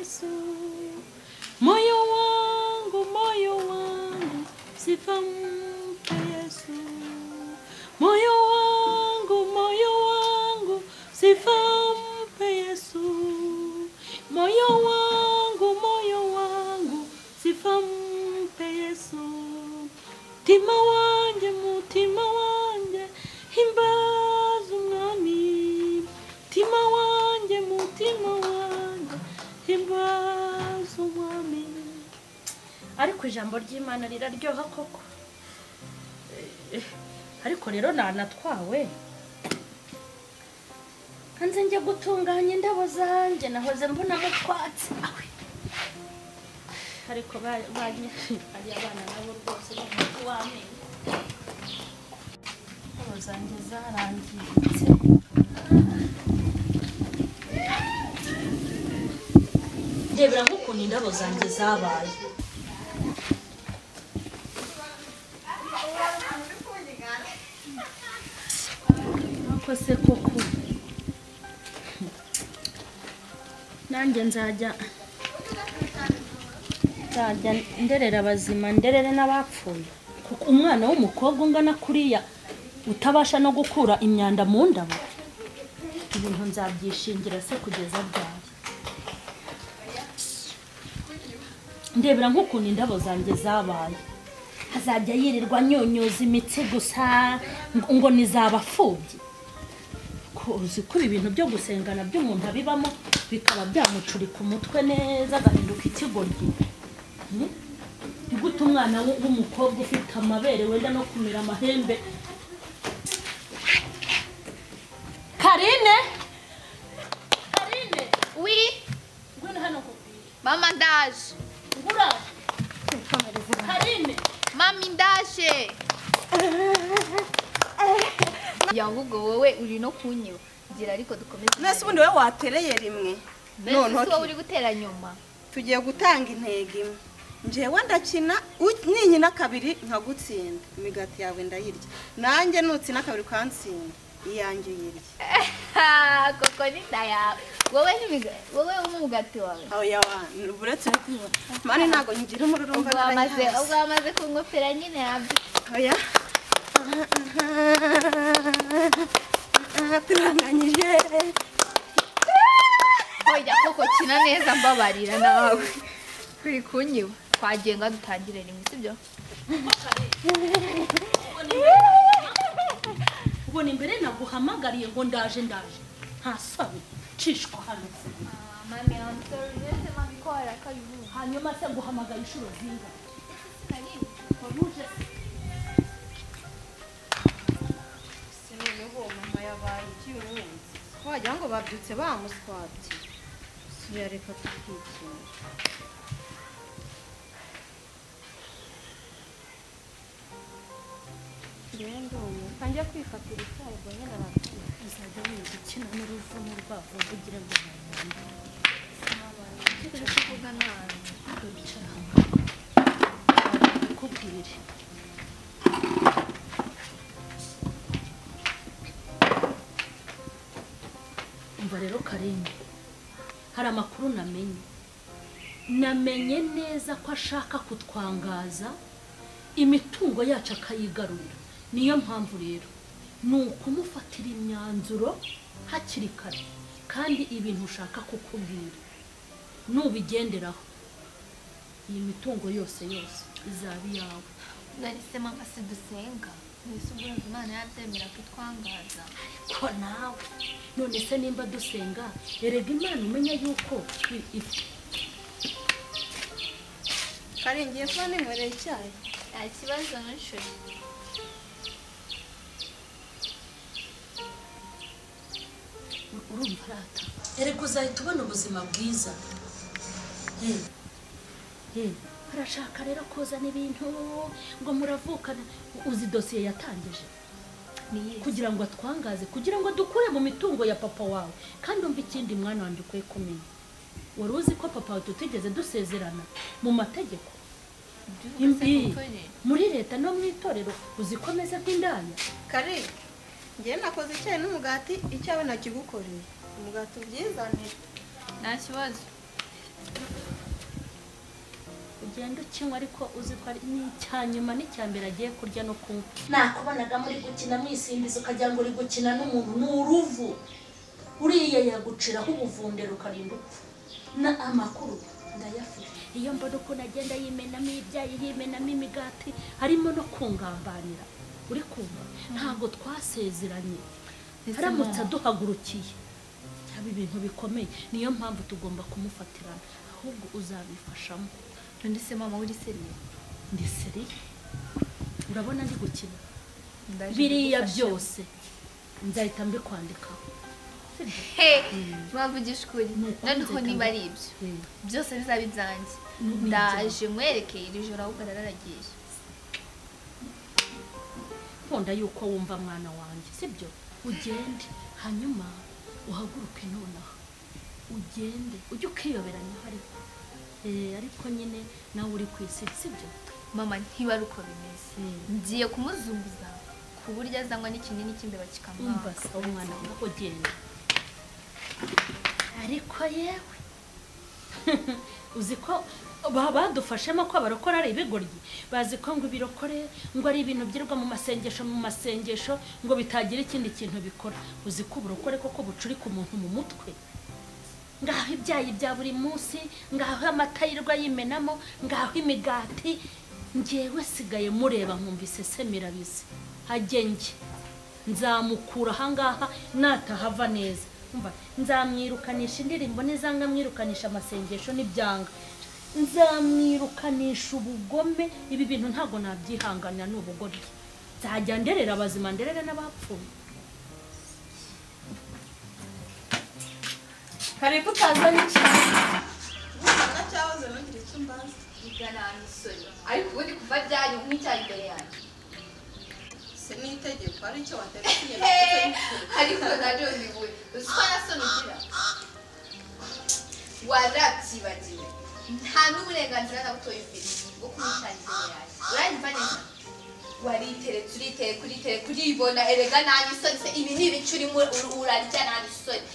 Yesu, moyo wangu sifa mpe Yesu, moyo wangu sifa mpe Yesu, moyo wangu sifa mpe Yesu, mutima wanje himbaza umwami, mutima wanje himbaza umwami. Ariko ijambo ry'Imana riraryoha koko. Ariko rero nanatwawe hanze njye gutunganya indabo zanje, nahoze mbona mu twatsi. Ariko banye ari abana nabo rwose n'umuntu wamenye indabo zanje zarangiritse. Ndebera nk'ukuntu indabo zanje zabaye. Kose koko nanjye nzajya nderera abazima nderere n'abapfuye, kuko umwana w'umukobwa ungana kuriya utabasha no gukura imyanda mu ndabo, ibintu nzabyishingira se kugeza ryari? Ndebera nk'ukuntu indabo zanjye zabaye, hazajya yirirwa nyonyoza imitsi gusa ngo nizabapfubye. Uzi ko ibintu byo gusengana by'umuntu abibamo bikaba byamucurika umutwe neza agahinduka ikigoryi. Nigute umwana w'umukobwa ufite amabere wenda no kumira amahembe. Karine, oui, ngwino hano ko mama ndaje. ngura Karine, Mami ndaje. Yangugo wowe uri no kunyiba. Gira ariko dukomeze. Nase ubundi we watereye rimwe. None so uri gutera nyuma. Tugiye gutanga intego imwe. Njewe ndakina ninyina kabiri nkagutsinda. Imigati yawe ndayirya. Nanjye nutsina kabiri kwantsinda. Iyanjye yirya. Koko ni daya. Wowe umugati wawe. Oya buretse kwiba. Mani nago ngira umururumba ndayamaze. Ubwo amaze kungofera nyine yabyo. Oya. Turanganyije. Oya koko kina neza mbabarira nawe. Kuri kunyiba. Twagenga dutangire rimwe sibyo? ubona imbere naguhamagariye ngo ndaje nta sabe cishwa hano. Mami I'm sorry. Nese mami ko arakayubu. Hanyuma se guhamagara inshuro zinga. Karibu. Waruje Sineho mama yabaye cy'uruzi. Wagira ngo babyutse bamuswati. Suya reka tukikira. Ngendo kanjya kwifatira icyayi ngo nyine aratuma. uzajya wigikina n'uruvumu rwabo kugira ngo ntabwo Turi kuvuga nabi. bicara kubwire. Umva rero Karine, hari amakuru namenye neza ko ashaka kutwangaza imitungo yacu akayigarurira. Niyo mpamvu rero ni ukumufatira imyanzuro hakiri kare, kandi ibintu ushaka kukubwira nubigenderaho iyi mitungo yose izaba iyawe. Nahise mama se dusenga. Nahise ubwo Imana yabyemera kutwangaza. Ko nawe none se nimba dusenga erega Imana umenya yuko Karingiye kwa nimwereye icyayi. Nta kibazo n'ishuri. urumva rata, erega uzahita ubona ubuzima bwiza. Arashaka rero kuzana ibintu ngo muravukana. Uzi dosiye yatangije kugira ngo atwangaze, kugira ngo dukure mu mitungo ya papa wawe. Kandi umva ikindi mwana wanjye ukwiye kumenya, wari uzi ko papa wawe tutigeze dusezerana mu mategeko muri leta no mu itorero? Uzikomeza nk'indaya. Kari ngiye nakoze icyayi n'umugati, icyawe nakigukoreye. Umugati ubyizanire. Nta kibazo. ugenda ukinywa ariko uzi ko ari n'icyanyuma n'icyambere agiye kurya no kunywa nakubonaga muri gukina mwisimbiza ukagira ngo uri gukina n'umuntu ni uruvu uriya yaguciraho ubuvundero ukarinda upfa na amakuru ndayafite iyo mbona ukuntu agenda yimenamo ibyayi yimenamo imigati harimo no kungambanira uri kumva ntabwo twasezeranye aramutse aduhagurukiye byaba ibintu bikomeye niyo mpamvu tugomba kumufatirana ahubwo uzabifashamo ndetse mama uri seriye ndi seriye urabona ndi gukina biriya byose nzahita mbikwandikaho mwavugisha ukuri noneho niba ari ibyo byose bizaba ibyanjye ndaje mwerekeye iri joro ahubwo araragiye nkunda yuko wumva mwana wanjye sibyo ugende hanyuma uhaguruke nonaha ugende ujye ukiyoberanya ariko nyine nawe uri ku isi sibyo mama ntiba ari uko bimeze ngiye kumuzunguza ku buryo azanywa n'ikinini cy'imbeba kikamwumva sawa umwana wawe ugenda ariko yewe uzi ko badufashemo ko abarokora ari ibigoryi bazi ko ngo ibirokore ngo ari ibintu byirwa mu masengesho ngo bitagira ikindi kintu bikora uzi ko uburokore koko bucurika umuntu mu mutwe ngaho ibyayi bya buri munsi ngaho amata yirwa yimenamo ngaho imigati ngewe sigaye mureba nkumvise semirabize hagenge nzamukura ahangaha natahava neza nzamwirukanisha indirimbo nizanga mwirukanisha amasengesho n'ibyanga nzamwirukanisha ubugome ibi bintu ntabwo nabyihanganira n'ubugoryi nzajya nderera abazima nderere n'abapfuye karibu utazanye ikintu ubona cyahoze nongera icyo mbaza igana n'isoni ariko ubundi kuva byanyu nk'icyayi imbere yanjye se n'itegeko ari cyo wategetse ariko naryo ndibuye uzi ko nasoni ugira warabyibagiwe nta n'uburenganzira na butoya ufite bwo kumwitangira imbere yanjye uranyumva neza wariteretse kuribona erega nta n'isoni se ibi ni ibice urimo urarya nta n'isoni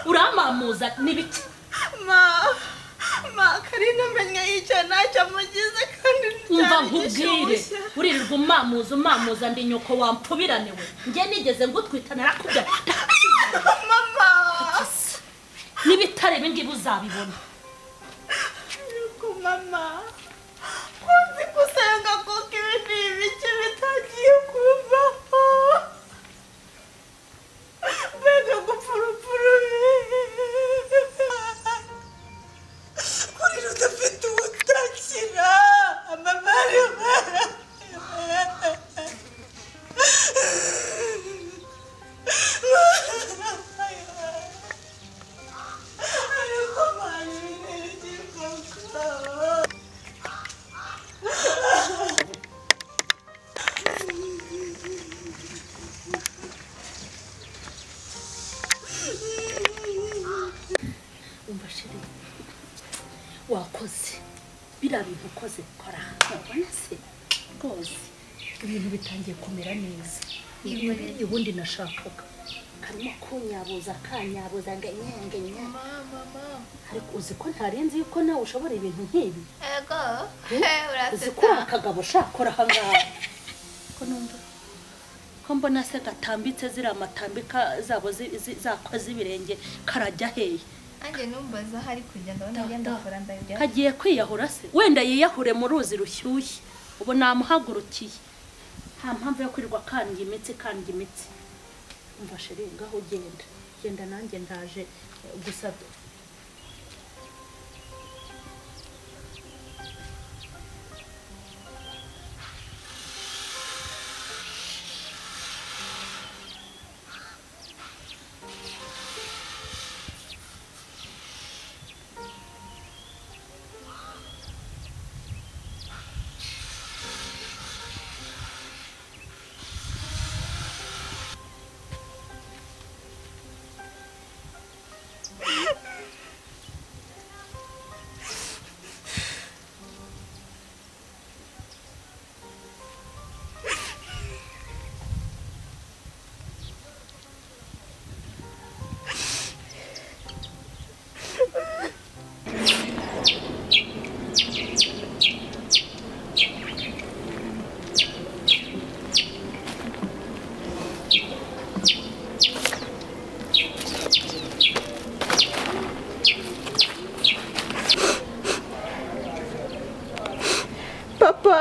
uramamuza n'ibiki ma Karina menye icyo ntacyo amugize kandi umva nkubwire uririrwa umamuza ndi nyoko wampfubiraniwe njye nigeze ngutwita narakubya mama n'ibitare ibingibi uzabibona yuko mama kuzi gusenga kuko ibi ni ibiki bitagiye kuvaho mbega gupfurupfuru kurira udafite ubutakira amabari ariko mari biniriki koko umva shiri wakoze biriya bintu ukoze kora ubona se rwose ibintu bitangiye kumera neza ubundi nashakaga karimo kunyabuza kanyabuza ngenge ariko uzi ko ntarenze yuko nawe ushobora ibintu nk'ibi ego uzi ko uri akagabo ushakora ahangaha ko numva ko mbona se gatambitse ziriya matambika zabo zakoze ibirenge karajya hehe nanjye numbaza hari kujya ndabona agenda akora ndabyo kagiye kwiyahura se wenda yiyahure mu ruzi rushyushye ubu namuhagurukiye nta mpamvu yo kwirirwa kanga imitsi umva sheri ngaho genda nanjye ndaje gusa Papa,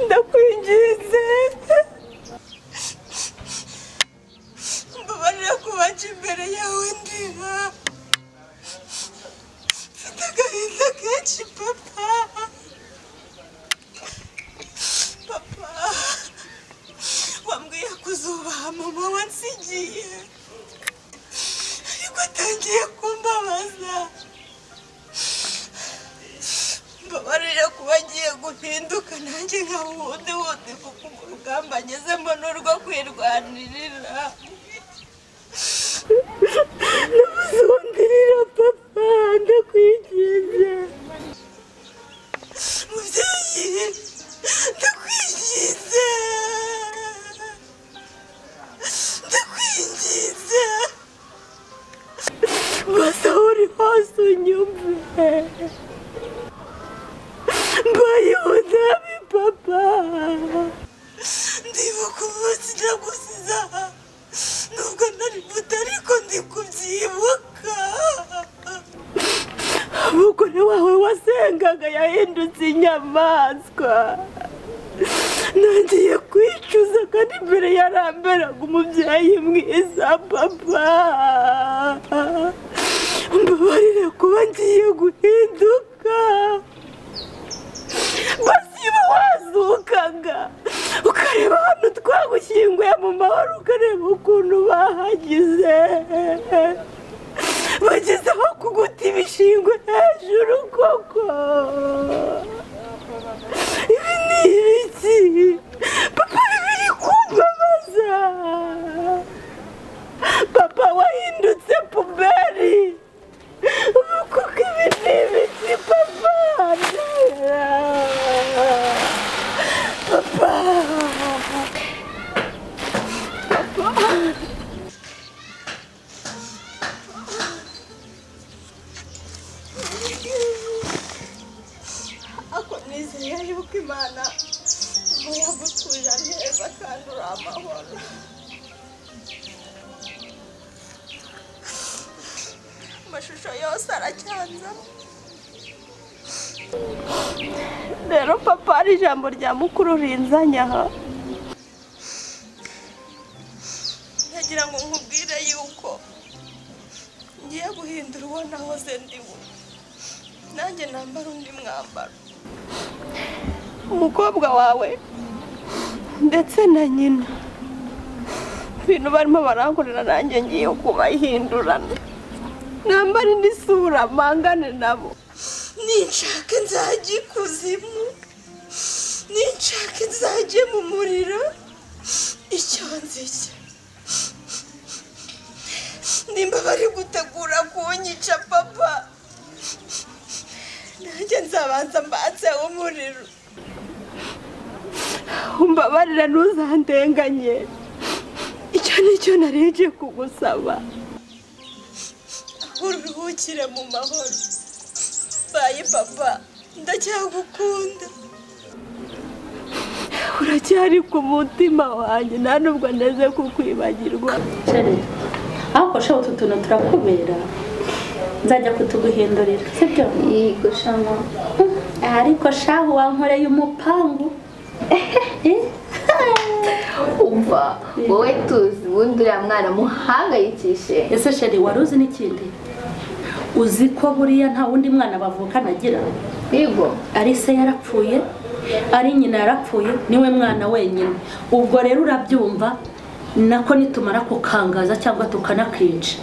ndakwinginze mbabarira kubaca imbere yawe ndira mfite agahinda kenshi papa wambwiye kuzubaha mama wansigiye ariko atangiye kumbabaza mbabarira kuba agiye guhinduka nanjye nka wundi kuko mu rugamba ngezemo n'urwo kwirwanirira n'ubuzondirira papa ndakwinginze mubyeyi ndakwinginze basa uri hose unyumve mbayeho nabi papa ndibuka umunsi nagusiza nubwo nari muto ariko ndi kubyibuka umugore wawe wasengaga yahindutse inyamaswa nongeye kwicuza kandi imbere yaramberaga umubyeyi mwiza papa mbabarire kuba ngiye guhinduka basiba wazukaga ukareba hano twagushyinguye mu mahoro ukareba ukuntu bahagize bagezeho kuguta ibishingwe hejuru koko ibi ni ibiki papa biri kumbabaza papa wahindutse puberi ubu kuko ibi ni ibiki papa papa ako nizeye yuko imana yagutuje neza kandi uri amahoro amashusho yose aracyanza rero papa hari ijambo rya mukuru rinzanye aha ngira ngo nkubwire yuko ngiye guhindura uwo nahoze ndiwe nanjye nambara undi mwambaro umukobwa wawe ndetse na nyina ibintu barimo barankorera nanjye ngiye kubayihindurana nambara indi sura mangane nabo ninshaka nzajya ikuzimu ninshaka nzajye mu muriro icyo nzicyo nimba bari gutegura kunyica papa nanjye nzabanza mbatse umuriro umbabarira ntuzandenganye icyo nicyo nareje kugusaba uruhukire mu mahoro baye papa ndacyagukunda uracyari ku mutima wanjye nta nubwo neze kukwibagirwa ariko shaho utu tuntu turakubera nzajya kutuguhindurira sibyo yego shama ariko shahu wankoreye umupangu umva wowe tuzi ubundi uriya mwana muhangayikishe ese sheri wari uzi n'ikindi uzi ko buriya nta wundi mwana bavukana agira yego ari se yarapfuye ari nyina yarapfuye niwe mwana wenyine ubwo rero urabyumva nako nitumara kukangaza cyangwa tukanakica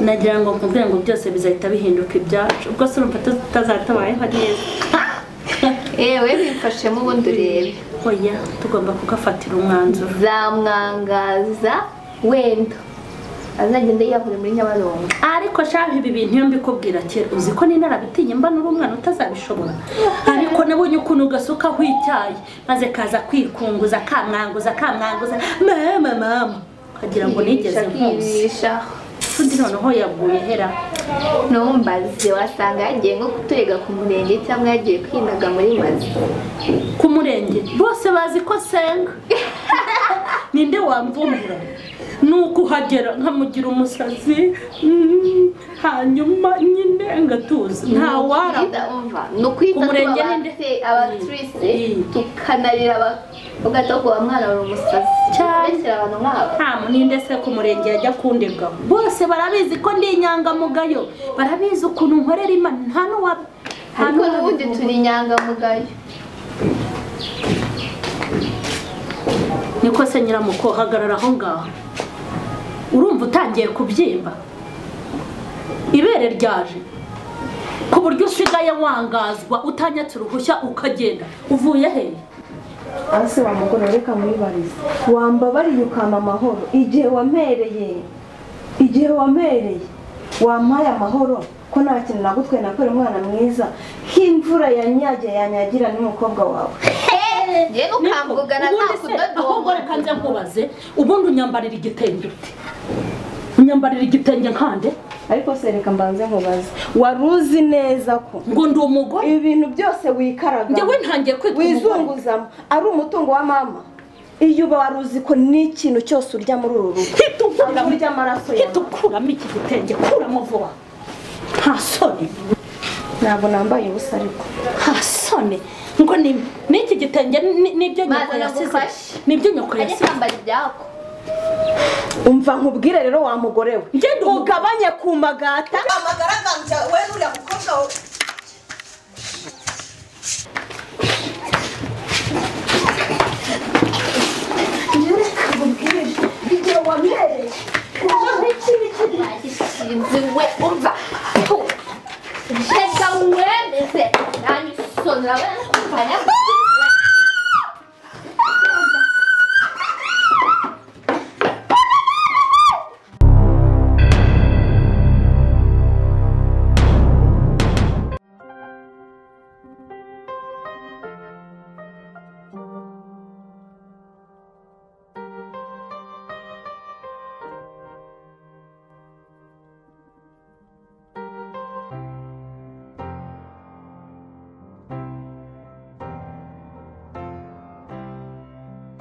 nagira ngo nkubwire ngo byose bizahita bihinduka ibyacu ubwo se urumva tutazatabayeho neza yewe bimfashemo ubundi urebe oya tugomba kugafatira umwanzuro zamwangaza wenda azagenda yavure muri Nyabarongo ariko shaho ibi bintu iyo mbikubwira kera uzi ko ninarabitinye mba n'uri umwana utazabishobora ariko nabonye ukuntu gasukaho icyayi maze kaza kwikunguza kamwanguza mama kagira ngo nigeze nkuzi undi noneho yaguye hera ntumbaze wasanga yagiye nko kuturega ku murenge cyangwa yagiye kwinaga muri mazi ku murenge bose bazi ko senga ninde wamvumbura nuko uhagera nkamugira umusazi hanyuma nyine ngatuza nta wara nukwita tubabatse abaturiste tukanarira ugatoko wa mwana wa umusazi cyane abantu nk'abo nta ninde se ku murenge yajya kundega bose barabizi ko ndi inyangamugayo barabizi ukuntu nkorera imana nta n'uwa ariko n'ubundi turi inyangamugayo niko se nyiramuko hagarara aho ngaho urumva utangiye kubyimba ibere ryaje ku buryo usigaye wangazwa utanyatse uruhushya ukagenda uvuye hehe ase wamugore reka mwibarize wambabariye ukama amahoro igihe wamereye wampaye amahoro ko nta kintu nagutwe nakora umwana mwiza nk'imvura yanyagira n'umukobwa wawe ngiye nukambugana nta kudodo ahubwo reka nze nkubaze ubundi unyambarira igitenge ute unyambarira igitenge nkande ariko se reka mbanze nkubaze waruzi neza ko ngo ndi umugore ibintu byose wikaraga njyewe ntangiye kwitwa wizunguzamo ari umutungo wa mama iyo uba waruzi ko n'ikintu cyose urya muri uru rugo urya amaraso yawe tukuramo iki gitenge kuramo vuba nta soni ntabwo nambaye ubusa ariko nta soni ngo n'iki gitenge nibyo nyoko yasize nibyo nyoko yasize kwambara ibyako umva nkubwire rero wa mugore we ugabanye ku magata amagaragambya we uriya mukobwa we igihe wamereye ikintu we umva reka wemeze nta n'isoni urabona